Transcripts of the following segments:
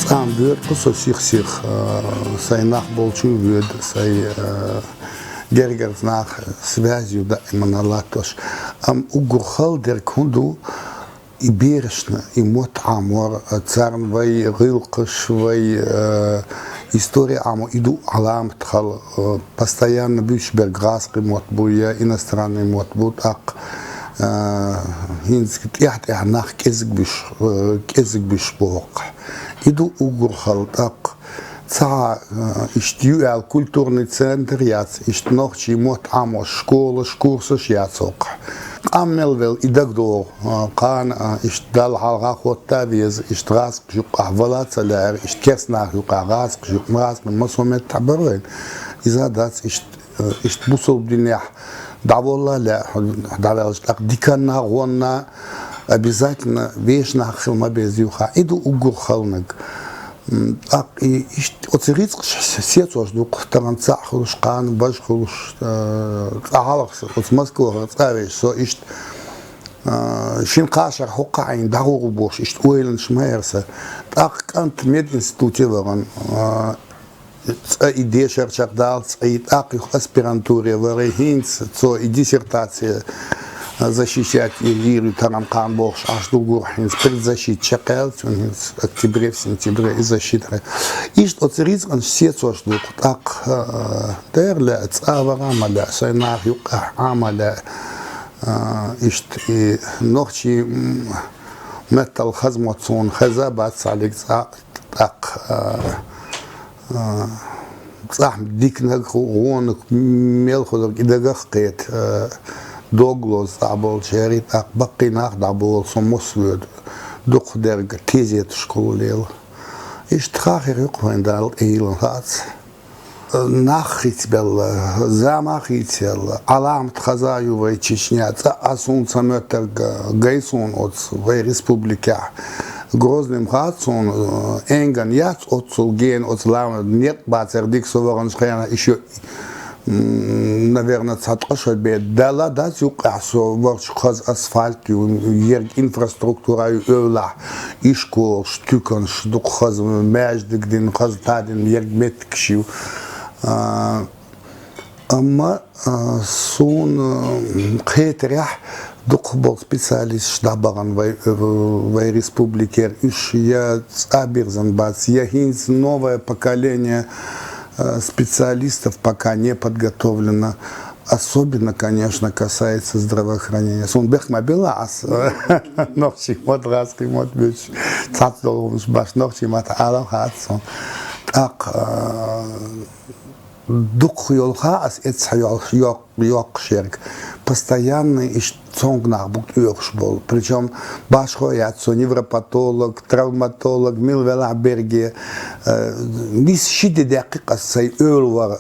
Цам вёд кусосих сайнах болчу вёд сай гергерзнах связью да иманалатош угурхал дер кунду и бережно и мот амор царн вай гылкыш вай история амо иду алам тхал постоянно бюш бергасский мот буя иностранный мот буд ак хинскит яхт нах кезик биш бок иду угурхал так ца иштюэл культурный центр яц ишт нохчи мот амо школа курсы яцок аммелвел идагдо кан ишт дал халга хотта вез ишт рас жук ахвалацалар ишт керснах жук рас жук мас масомет табарен изадац ишт бусул динях даволла ля давал так дикана гонна обязательно вечно хилма без юха иду угурхалнак и оцерит сетош дук таранца хушкан башхуш ахалакс от Москвы цавиш со ишт шинкашар хукаин дагурбош ишт уэлен шмерса так кант мединституте варан идея шерчардал и так их аспирантуре варихинц со и диссертация защищать Ирию Тарамкан Богш аж до Гурхинс предзащит Чакел в октябре, в сентябре и защита. И что цариц он все то что так дерля цавара маля сайнах юка амаля и ночи метал хазматсон хазабат салик так сам дикнак он мелходок и дагахкет Доглос дабол чери так бакинах дабол сомосвед дух дерг тезет школел ишт хахер юквендал эйлхац нахитбел замахител алам тхазаю вай Чечня асун саметер гайсун от вай республика Грозным хатсон энган яц от сулген от лам нет бацердик соверен шхена еще наверное, цаткашо бед дала да юкасо ворчхаз асфальт ерг инфраструктура övla ишкол штукан штукхаз междигдин хазтадин ерг меткшив amma сон хетрях духбол специалист штабаран в республике иш я абирзан бац я хинс новое поколение специалистов пока не подготовлено. Особенно, конечно, касается здравоохранения. Сон бехмабила ас ночи мод раски мод бич цатдолумс баш ночи мат алахатсон. Так дух йолха ас эцхайол йок шерк. Постоянный ишцонгнах букт был. Причем башхояцо, невропатолог, травматолог, милвелаберге. Вис щиты декика сай ölвар,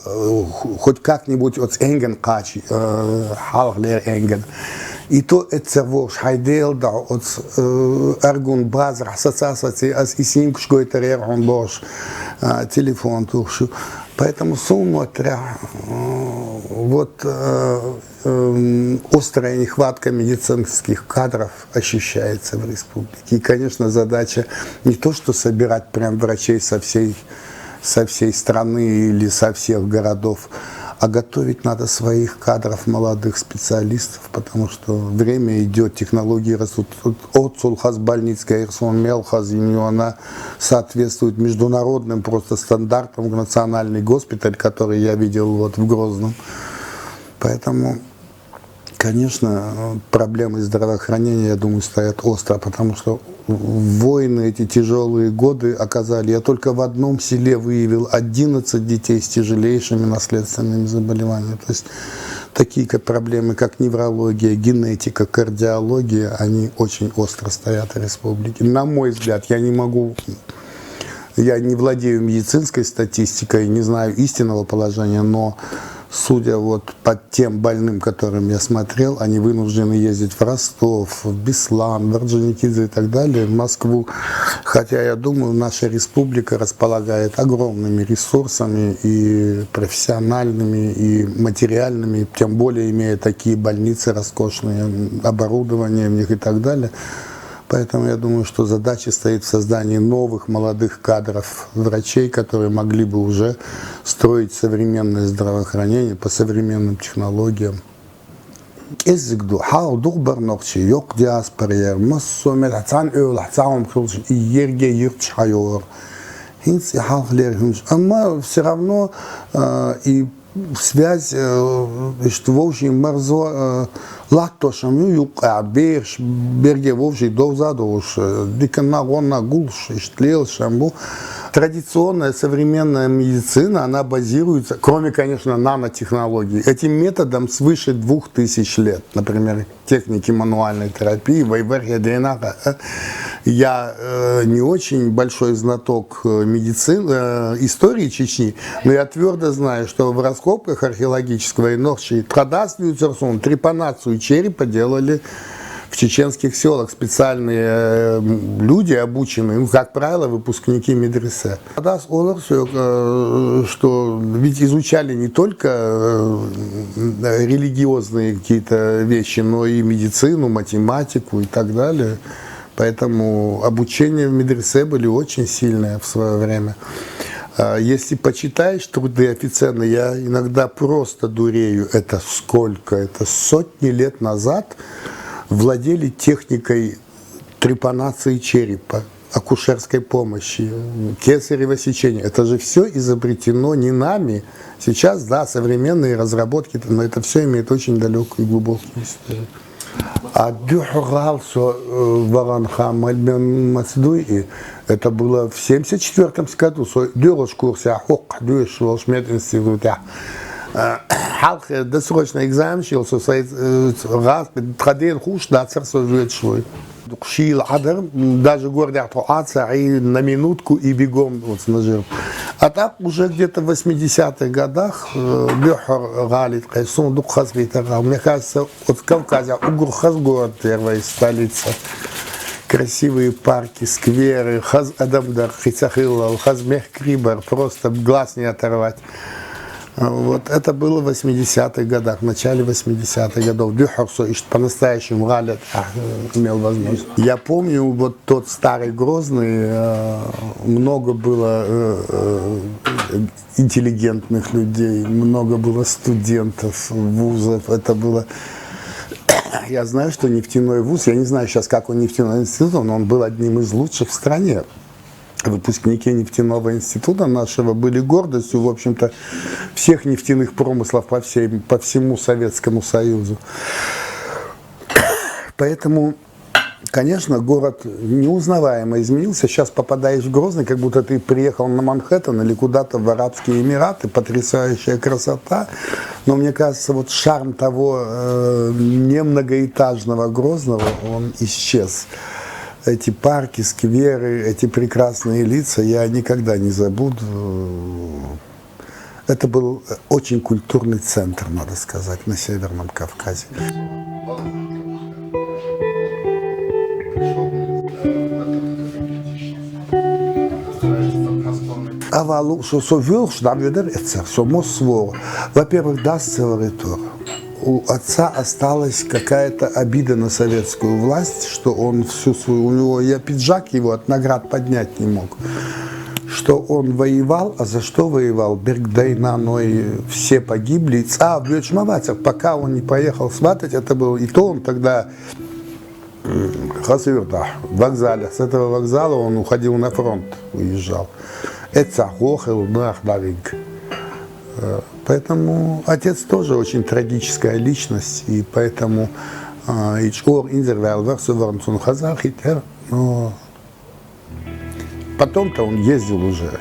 хоть как-нибудь от энген качи, халглер энген. И то это вош хайдел да от аргун базар ассоциации ас исинг шгойтерер он бош телефон тухшу. Поэтому смотря вот острая нехватка медицинских кадров ощущается в республике. И, конечно, задача не то, что собирать прям врачей со всей страны или со всех городов, а готовить надо своих кадров, молодых специалистов, потому что время идет, технологии растут. От Сулхазбольницкая Ирсон Мелхаз, она соответствует международным просто стандартам, национальный госпиталь, который я видел вот в Грозном. Поэтому, конечно, проблемы здравоохранения, я думаю, стоят остро, потому что войны, эти тяжелые годы оказали. Я только в одном селе выявил 11 детей с тяжелейшими наследственными заболеваниями. То есть такие проблемы, как неврология, генетика, кардиология, они очень остро стоят в республике. На мой взгляд, я не владею медицинской статистикой, не знаю истинного положения, но судя вот по тем больным, которым я смотрел, они вынуждены ездить в Ростов, в Беслан, в Орджоникидзе и так далее, в Москву. Хотя, я думаю, наша республика располагает огромными ресурсами и профессиональными, и материальными, тем более имея такие больницы роскошные, оборудование в них и так далее. Поэтому я думаю, что задача стоит в создании новых молодых кадров врачей, которые могли бы уже строить современное здравоохранение по современным технологиям. Ezgdu hağduq bir nokçı yok diasporaya Mossomet atan öl hatam kılış yerge yırtçıyor. Hinsi halklar hünç ama все равно и связь что вовший марзо лактошам юк аберш берге вовший довзадош дикана гонна гулш ishtlel шамбу. Традиционная современная медицина, она базируется, кроме, конечно, нанотехнологий, этим методом свыше 2000 лет. Например, техники мануальной терапии, Вайберге Дейнаха. Я не очень большой знаток медицины, истории Чечни, но я твердо знаю, что в раскопках археологического Инохчи Традасвию Церсун трепанацию черепа делали в чеченских селах специальные люди обученные, ну, как правило, выпускники медресе. Что ведь изучали не только религиозные какие-то вещи, но и медицину, математику и так далее. Поэтому обучение в медресе были очень сильное в свое время. Если почитаешь труды Авиценны, я иногда просто дурею. Это сколько? Это сотни лет назад владели техникой трепанации черепа, акушерской помощи, кесарево сечения. Это же все изобретено не нами. Сейчас, да, современные разработки, но это все имеет очень далекую и глубокую историю. А Дюхгалсо Варанхам Мацдуи, это было в 1974 году. Дюрошкурся Хок, Дюшволшмединститута. Халк досрочно экзамен учился, раз, траден хуш, да, царство живет швой. Шил адер, даже гордят аца и на минутку и бегом вот нажил. А так уже где-то в 80-х годах Бюхар галит, сундук хазгитара. Мне кажется, от Кавказа Угурхаз город, первая столица. Красивые парки, скверы, Хаз Адамдар, Хицахилла, Хазмех Крибар, просто глаз не оторвать. Вот это было в 80-х годах, в начале 80-х годов. Дюхарсо и по-настоящему Галят имел возможность. Я помню, вот тот старый Грозный, много было интеллигентных людей, много было студентов, вузов. Это было... Я знаю, что нефтяной вуз, я не знаю сейчас, как он нефтяной институт, но он был одним из лучших в стране. Выпускники нефтяного института нашего были гордостью, в общем-то, всех нефтяных промыслов по всему Советскому Союзу. Поэтому, конечно, город неузнаваемо изменился. Сейчас попадаешь в Грозный, как будто ты приехал на Манхэттен или куда-то в Арабские Эмираты, потрясающая красота. Но мне кажется, вот шарм того немногоэтажного Грозного, он исчез. Эти парки, скверы, эти прекрасные лица я никогда не забуду. Это был очень культурный центр, надо сказать, на Северном Кавказе. Авалу, что совел, что это, что мост, во-первых, даст целый тур. У отца осталась какая-то обида на советскую власть, что он всю свою... У него я пиджак его от наград поднять не мог. Что он воевал, а за что воевал? Бергдайнаной все погибли. Пока он не поехал сватать, это было... И то он тогда... в вокзале. С этого вокзала он уходил на фронт, уезжал. Поэтому отец тоже очень трагическая личность, и поэтому но потом-то он ездил уже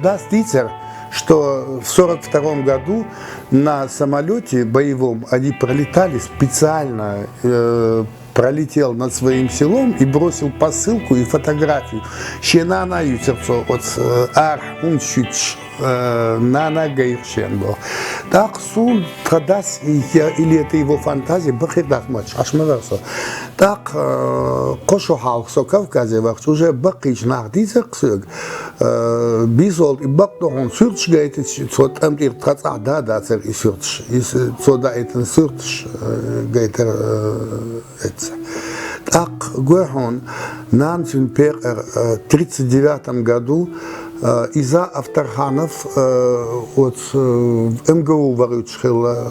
Да, Стицер, что в 1942 году на самолете боевом они пролетали специально, пролетел над своим селом и бросил посылку и фотографию. Щена на ютерцо от архунчич Нана Гайршенбо. Так сон традас или это его фантазия бахирдат матч ашмарасо. Так кошо халксо Кавказе вахт уже бакич нахдизак сыг бизол и бактон сюрч гайт сот амдир траца да цер и сюрч и сода это сюрч гайтер это. Так Гуэхон Нанцин Пер в 1939 году Иза Авторханов от МГУ варучхила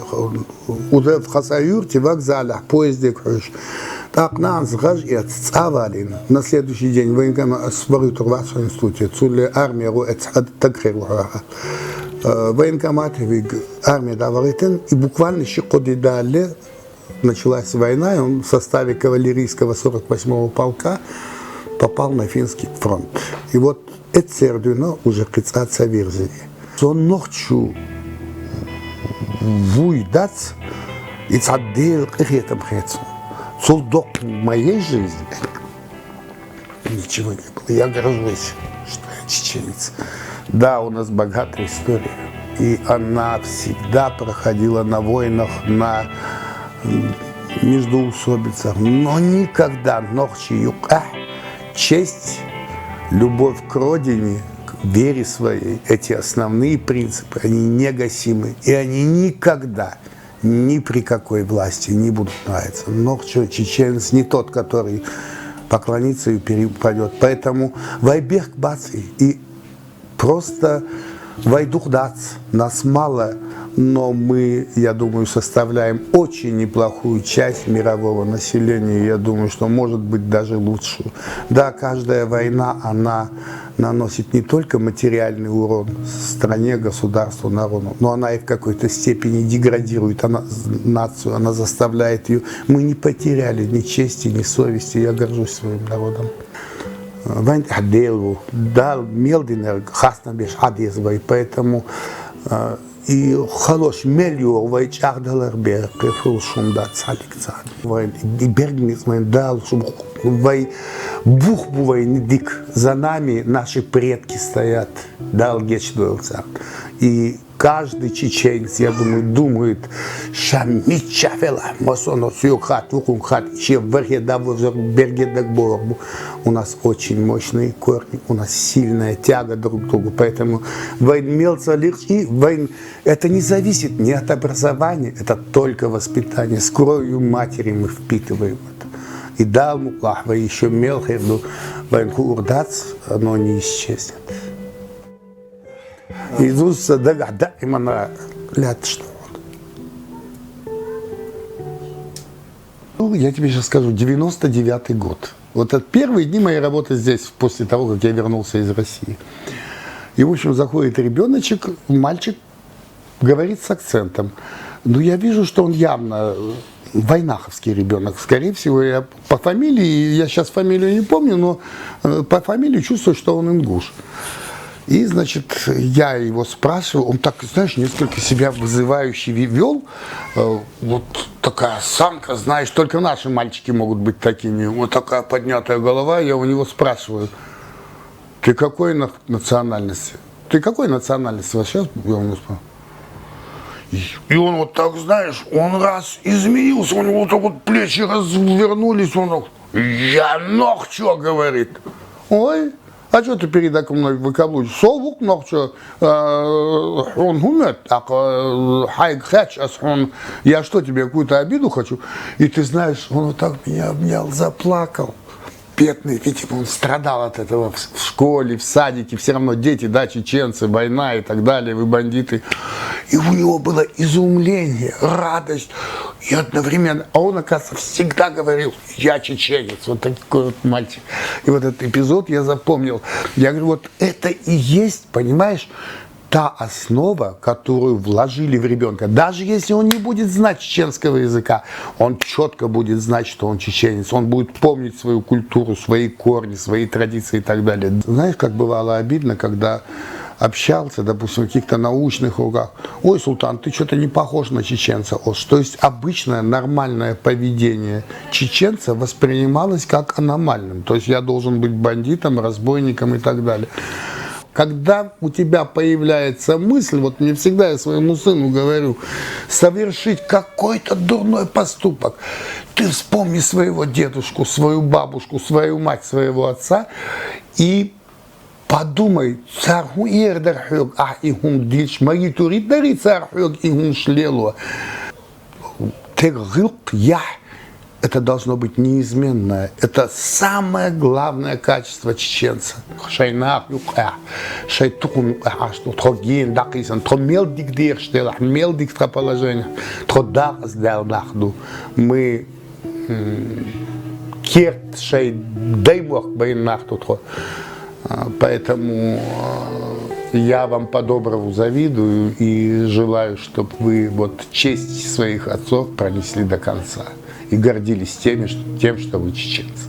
уже в Хасаюрте в вокзале поезде крыш. Так нас гажет цавалин. На следующий день военкомат сварит в вашем институте. Цуле армия тагрела. Военкомат армия даваритен и буквально щекоды дали. Началась война, и он в составе кавалерийского 48-го полка попал на финский фронт. И вот это сердуно уже кицаться верзили. Он ночью вуйдать и цадел этим хецом. Солдок в моей жизни ничего не было. Я горжусь, что я чеченец. Да, у нас богатая история. И она всегда проходила на войнах, на междоусобицах, но никогда ночью честь, любовь к родине, к вере своей, эти основные принципы, они негасимы, и они никогда, ни при какой власти не будут нравиться. Ночью чеченец не тот, который поклонится и перепадет. Поэтому вайбех баци и просто вайдух дац, нас мало, но мы, я думаю, составляем очень неплохую часть мирового населения. Я думаю, что может быть даже лучшую. Да, каждая война, она наносит не только материальный урон стране, государству, народу, но она и в какой-то степени деградирует нацию, она заставляет ее. Мы не потеряли ни чести, ни совести. Я горжусь своим народом. Да, Мелдинер, хаснабеш адезвай, поэтому и хорош мелью вайчахдалар берг шумда цаликца вай и бергнис мэн дал шум вай бух бувай не дик за нами наши предки стоят дал гечдуэлца и каждый чеченец, я думаю, думает, шамичафела, масоно сюхат, вукумхат, еще в Бергедагборбу. У нас очень мощные корни, у нас сильная тяга друг к другу, поэтому войн мелца легче, войн, это не зависит ни от образования, это только воспитание. С кровью матери мы впитываем это. И дал муклах, еще мелхерду, войнку урдац, оно не исчезнет. Иисус да именно лет что. Ну, я тебе сейчас скажу, 99-й год. Вот это первые дни моей работы здесь, после того, как я вернулся из России. И, в общем, заходит ребеночек, мальчик, говорит с акцентом. Но я вижу, что он явно войнаховский ребенок. Скорее всего, я по фамилии, я сейчас фамилию не помню, но по фамилии чувствую, что он ингуш. И, значит, я его спрашиваю, он так, знаешь, несколько себя вызывающе вел, вот такая осанка, знаешь, только наши мальчики могут быть такими, вот такая поднятая голова, я у него спрашиваю, ты какой национальности? Ты какой национальности вообще? Я у него спрашиваю. И он вот так, знаешь, он раз изменился, у него вот так вот плечи развернулись, он так, я ног, что говорит? Ой. А что ты передо мной выкаблучишь? Совук ногчо, он умер, так хайгхэч, я что, тебе какую-то обиду хочу? И ты знаешь, он вот так меня обнял, заплакал. Бедный, видимо, он страдал от этого в школе, в садике, все равно дети, да, чеченцы, война и так далее, вы бандиты. И у него было изумление, радость и одновременно, а он, оказывается, всегда говорил, я чеченец, вот такой вот мальчик. И вот этот эпизод я запомнил. Я говорю, вот это и есть, понимаешь, та основа, которую вложили в ребенка. Даже если он не будет знать чеченского языка, он четко будет знать, что он чеченец. Он будет помнить свою культуру, свои корни, свои традиции и так далее. Знаешь, как бывало обидно, когда общался, допустим, в каких-то научных кругах. Ой, Султан, ты что-то не похож на чеченца. То есть обычное нормальное поведение чеченца воспринималось как аномальным. То есть я должен быть бандитом, разбойником и так далее. когда у тебя появляется мысль, вот мне всегда я своему сыну говорю, совершить какой-то дурной поступок, ты вспомни своего дедушку, свою бабушку, свою мать, своего отца и подумай, царху ирдерхёг, ах игун дильш, магитури дари цархёг игун шлело. Тегылк я. Это должно быть неизменное. Это самое главное качество чеченца. Шайнах юка, шайтукун что троген дакисан, тро мелдик дирштелах, мелдик положение, тро дак сдалдахду. Мы керт шай даймох байнах тут. Поэтому я вам по-доброму завидую и желаю, чтобы вы вот честь своих отцов пронесли до конца и гордились тем, что вы чеченцы.